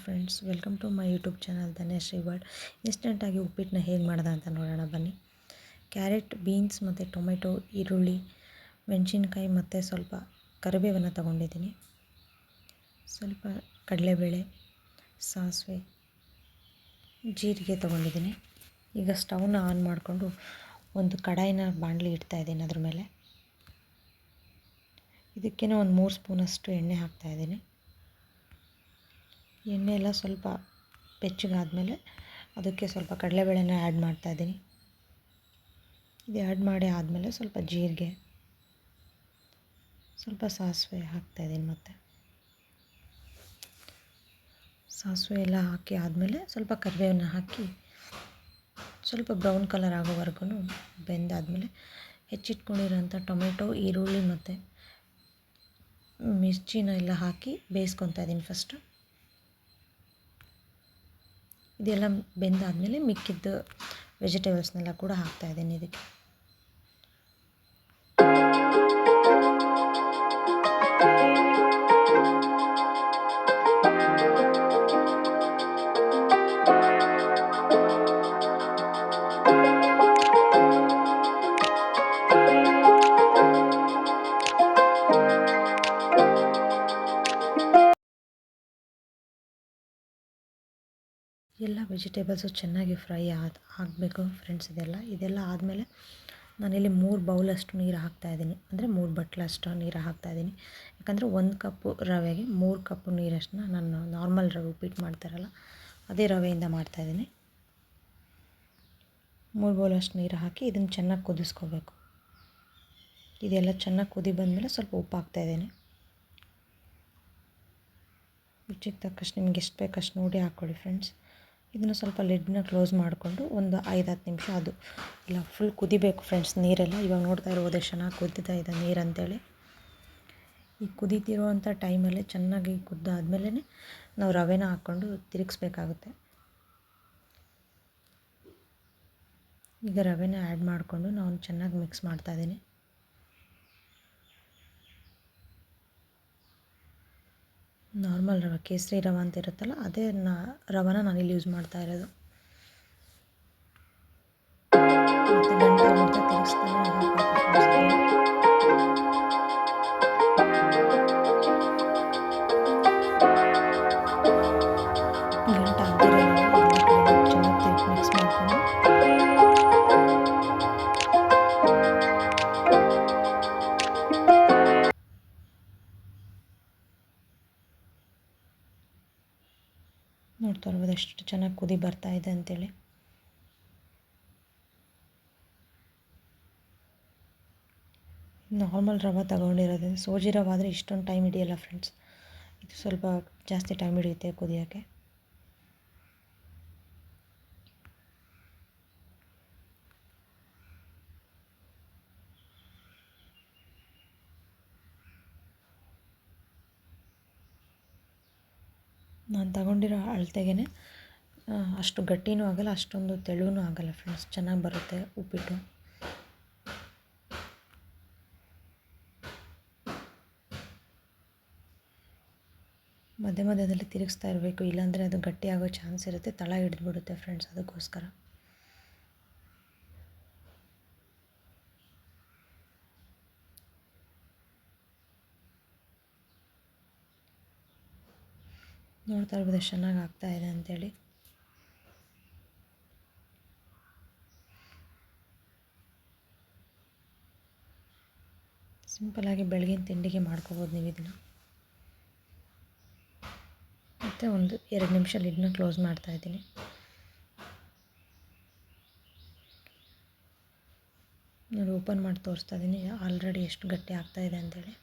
Friends, welcome to my YouTube channel Dhanyashree world. ಇನ್ಸ್ಟೆಂಟಾಗಿ ಉಪ್ಪಿಟ್ಟನ್ನ ಹೇಗೆ ಮಾಡೋದು ಅಂತ ನೋಡೋಣ ಬನ್ನಿ. ಕ್ಯಾರೆಟ್, ಬೀನ್ಸ್ ಮತ್ತು ಟೊಮೆಟೊ, ಈರುಳ್ಳಿ, ಮೆಣಸಿನ್ಕಾಯಿ ಮತ್ತು ಸ್ವಲ್ಪ ಕರಿಬೇವನ್ನು ತೊಗೊಂಡಿದ್ದೀನಿ. ಸ್ವಲ್ಪ ಕಡಲೆಬೇಳೆ, ಸಾಸಿವೆ, ಜೀರಿಗೆ ತೊಗೊಂಡಿದ್ದೀನಿ. ಈಗ ಸ್ಟವ್ನ ಆನ್ ಮಾಡಿಕೊಂಡು ಒಂದು ಕಡಾಯಿನ ಬಾಣಲಿ ಇಡ್ತಾಯಿದ್ದೀನಿ. ಅದ್ರ ಮೇಲೆ ಇದಕ್ಕೇನೆ ಒಂದು 3 ಸ್ಪೂನಷ್ಟು ಎಣ್ಣೆ ಹಾಕ್ತಾಯಿದ್ದೀನಿ. ಎಣ್ಣೆ ಎಲ್ಲ ಸ್ವಲ್ಪ ಬೆಚ್ಚಗಾದಮೇಲೆ ಅದಕ್ಕೆ ಸ್ವಲ್ಪ ಕಡಲೆಬೇಳೆನ ಆ್ಯಡ್ ಮಾಡ್ತಾಯಿದ್ದೀನಿ. ಇದು ಆ್ಯಡ್ ಮಾಡಿ ಆದಮೇಲೆ ಸ್ವಲ್ಪ ಜೀರಿಗೆ, ಸ್ವಲ್ಪ ಸಾಸಿವೆ ಹಾಕ್ತಾಯಿದ್ದೀನಿ. ಮತ್ತು ಸಾಸಿವೆ ಎಲ್ಲ ಹಾಕಿ ಆದಮೇಲೆ ಸ್ವಲ್ಪ ಕರಿಬೇವನ್ನ ಹಾಕಿ ಸ್ವಲ್ಪ ಬ್ರೌನ್ ಕಲರ್ ಆಗೋವರೆಗೂ ಬೆಂದಾದಮೇಲೆ ಹೆಚ್ಚಿಟ್ಕೊಂಡಿರೋಂಥ ಟೊಮೆಟೊ, ಈರುಳ್ಳಿ ಮತ್ತು ಮಿರ್ಚಿನ ಎಲ್ಲ ಹಾಕಿ ಬೇಯಿಸ್ಕೊತಾ ಇದ್ದೀನಿ ಫಸ್ಟು. ಇದೆಲ್ಲ ಬೆಂದಾದಮೇಲೆ ಮಿಕ್ಕಿದ್ದು ವೆಜಿಟೇಬಲ್ಸ್ನೆಲ್ಲ ಕೂಡ ಹಾಕ್ತಾಯಿದ್ದೀನಿ ಇದಕ್ಕೆ. ಎಲ್ಲ ವೆಜಿಟೇಬಲ್ಸು ಚೆನ್ನಾಗಿ ಫ್ರೈ ಆಗಬೇಕು ಫ್ರೆಂಡ್ಸ್. ಇದೆಲ್ಲ ಆದಮೇಲೆ ನಾನಿಲ್ಲಿ 3 ಬೌಲಷ್ಟು ನೀರು ಹಾಕ್ತಾಯಿದ್ದೀನಿ. ಅಂದರೆ 3 ಬಟ್ಲಷ್ಟು ನೀರು ಹಾಕ್ತಾಯಿದ್ದೀನಿ. ಯಾಕಂದರೆ 1 ಕಪ್ಪು ರವೆಗೆ 3 ಕಪ್ಪು ನೀರಷ್ಟನ್ನ ನಾನು ನಾರ್ಮಲ್ ರವೆ ಉಪ್ಪಿಟ್ಟು ಮಾಡ್ತಾರಲ್ಲ ಅದೇ ರವೆಯಿಂದ ಮಾಡ್ತಾಯಿದ್ದೀನಿ. 3 ಬೌಲಷ್ಟು ನೀರು ಹಾಕಿ ಇದನ್ನು ಚೆನ್ನಾಗಿ ಕುದಿಸ್ಕೋಬೇಕು. ಇದೆಲ್ಲ ಚೆನ್ನಾಗಿ ಕುದಿ ಬಂದಮೇಲೆ ಸ್ವಲ್ಪ ಉಪ್ಪು ಹಾಕ್ತಾಯಿದ್ದೀನಿ. ರುಚಿಗೆ ತಕ್ಕಷ್ಟು ನಿಮ್ಗೆ ಎಷ್ಟು ಬೇಕಷ್ಟು ನೋಡಿ ಹಾಕ್ಕೊಳ್ಳಿ ಫ್ರೆಂಡ್ಸ್. ಇದನ್ನು ಸ್ವಲ್ಪ ಲಿಡ್ನ ಕ್ಲೋಸ್ ಮಾಡಿಕೊಂಡು ಒಂದು 5-10 ನಿಮಿಷ ಅದು ಇಲ್ಲ ಫುಲ್ ಕುದಿಬೇಕು ಫ್ರೆಂಡ್ಸ್ ನೀರೆಲ್ಲ. ಇವಾಗ ನೋಡ್ತಾ ಇರ್ಬೋದು ಎಷ್ಟು ಚೆನ್ನಾಗಿ ಕುದೀತಾ ಇದೆ ನೀರು ಅಂತೇಳಿ. ಈ ಕುದೀತಿರುವಂಥ ಟೈಮಲ್ಲಿ ಚೆನ್ನಾಗಿ ಕುದ್ದಾದ್ಮೇಲೆ ನಾವು ರವೆನ ಹಾಕ್ಕೊಂಡು ತಿರುಗಿಸ್ಬೇಕಾಗುತ್ತೆ. ಈಗ ರವೆನ ಆ್ಯಡ್ ಮಾಡಿಕೊಂಡು ನಾವು ಚೆನ್ನಾಗಿ ಮಿಕ್ಸ್ ಮಾಡ್ತಾಯಿದ್ದೀನಿ. ನಾರ್ಮಲ್ ರವೆ, ಕೇಸರಿ ರವೆ ಅಂತ ಇರುತ್ತಲ್ಲ ಅದೇ ರವೆನ ನಾನಿಲ್ಲಿ ಯೂಸ್ ಮಾಡ್ತಾ ಇರೋದು. ಮತ್ತು ಗಂಟೆ ಮುದ್ದೆ ತಿರುಗಿಸ್ತಾನೆ ಗಂಟೆ ಆಗ್ದಿರೋ ಎಲ್ಲ ಕಡೆ ಚೆನ್ನಾಗಿ ಮಿಕ್ಸ್ ಮಾಡಿಕೊಂಡು ನೋಡ್ತಾ ಇರ್ಬೋದು ಎಷ್ಟು ಚೆನ್ನಾಗಿ ಕುದಿ ಬರ್ತಾ ಇದೆ ಅಂತೇಳಿ. ನಾರ್ಮಲ್ ರವೆ ತಗೊಂಡಿರೋದ್ರಿಂದ ಸೋಜಿ ರವೆ ಆದರೆ ಇಷ್ಟೊಂದು ಟೈಮ್ ಹಿಡಿಯಲ್ಲ ಫ್ರೆಂಡ್ಸ್. ಇದು ಸ್ವಲ್ಪ ಜಾಸ್ತಿ ಟೈಮ್ ಹಿಡಿಯುತ್ತೆ ಕುದಿಯೋಕ್ಕೆ. ನಾನು ತಗೊಂಡಿರೋ ಅಳತೆಗೆ ಅಷ್ಟು ಗಟ್ಟಿನೂ ಆಗೋಲ್ಲ, ಅಷ್ಟೊಂದು ತೆಳುವೂ ಆಗೋಲ್ಲ ಫ್ರೆಂಡ್ಸ್. ಚೆನ್ನಾಗಿ ಬರುತ್ತೆ ಉಪ್ಪಿಟ್ಟು. ಮಧ್ಯೆ ಮಧ್ಯದಲ್ಲಿ ತಿರುಗಿಸ್ತಾ ಇರಬೇಕು, ಇಲ್ಲಾಂದರೆ ಅದು ಗಟ್ಟಿಯಾಗೋ ಚಾನ್ಸ್ ಇರುತ್ತೆ, ತಳ ಹಿಡಿದ್ಬಿಡುತ್ತೆ ಫ್ರೆಂಡ್ಸ್. ಅದಕ್ಕೋಸ್ಕರ ನೋಡ್ತಾ ಇರ್ಬೋದು ಎಷ್ಟು ಚೆನ್ನಾಗಿ ಆಗ್ತಾಯಿದೆ ಅಂತೇಳಿ. ಸಿಂಪಲಾಗಿ ಬೆಳಗಿನ ತಿಂಡಿಗೆ ಮಾಡ್ಕೋಬೋದು ನೀವು ಇದನ್ನು. ಮತ್ತು ಒಂದು 2 ನಿಮಿಷ ಲಿಡ್ನ ಕ್ಲೋಸ್ ಮಾಡ್ತಾಯಿದ್ದೀನಿ. ನಾನು ಓಪನ್ ಮಾಡಿ ತೋರಿಸ್ತಾ ಇದ್ದೀನಿ ಆಲ್ರೆಡಿ ಎಷ್ಟು ಗಟ್ಟಿ ಆಗ್ತಾಯಿದೆ ಅಂತೇಳಿ.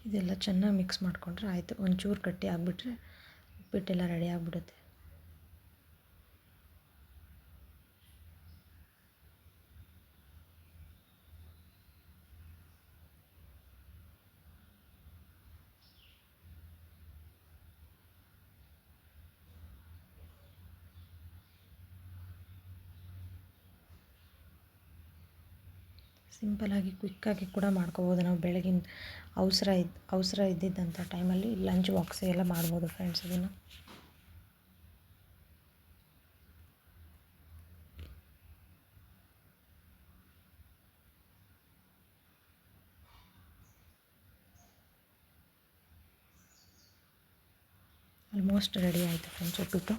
ಇದೆಲ್ಲ ಚೆನ್ನಾಗಿ ಮಿಕ್ಸ್ ಮಾಡಿಕೊಂಡ್ರೆ ಆಯಿತು. ಒಂಚೂರು ಗಟ್ಟಿ ಆಗಿಬಿಟ್ರೆ ಉಪ್ಪಿಟ್ಟೆಲ್ಲ ರೆಡಿ ಆಗಿಬಿಡುತ್ತೆ. ಸಿಂಪಲಾಗಿ ಕ್ವಿಕ್ಕಾಗಿ ಕೂಡ ಮಾಡ್ಕೋಬೋದು. ನಾವು ಬೆಳಗಿನ ಅವಸರ ಇದ್ದಿದ್ದಂಥ ಟೈಮಲ್ಲಿ ಲಂಚ್ ಬಾಕ್ಸಿಗೆಲ್ಲ ಮಾಡ್ಬೋದು ಫ್ರೆಂಡ್ಸ್ ಇದನ್ನು. ಆಲ್ಮೋಸ್ಟ್ ರೆಡಿ ಆಯಿತು ಫ್ರೆಂಡ್ಸ್ ಉಪ್ಪಿಟ್ಟು.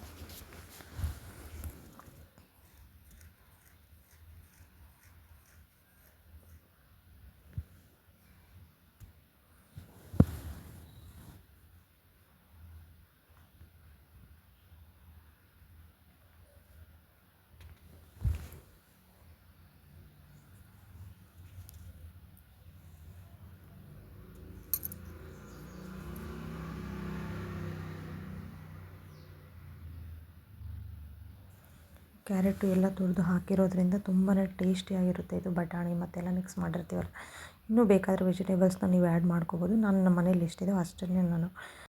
ಕ್ಯಾರೆಟು ಎಲ್ಲ ತುರಿದು ಹಾಕಿರೋದ್ರಿಂದ ತುಂಬಾ ಟೇಸ್ಟಿಯಾಗಿರುತ್ತೆ ಇದು. ಬಟಾಣಿ ಮತ್ತೆಲ್ಲ ಮಿಕ್ಸ್ ಮಾಡಿರ್ತೀವಲ್ಲ. ಇನ್ನೂ ಬೇಕಾದರೆ ವೆಜಿಟೇಬಲ್ಸ್ನ ನೀವು ಆ್ಯಡ್ ಮಾಡ್ಕೋಬೋದು. ನಾನು ನಮ್ಮ ಮನೇಲಿ ಎಷ್ಟಿದೆ ಅಷ್ಟನ್ನೇ ನಾನು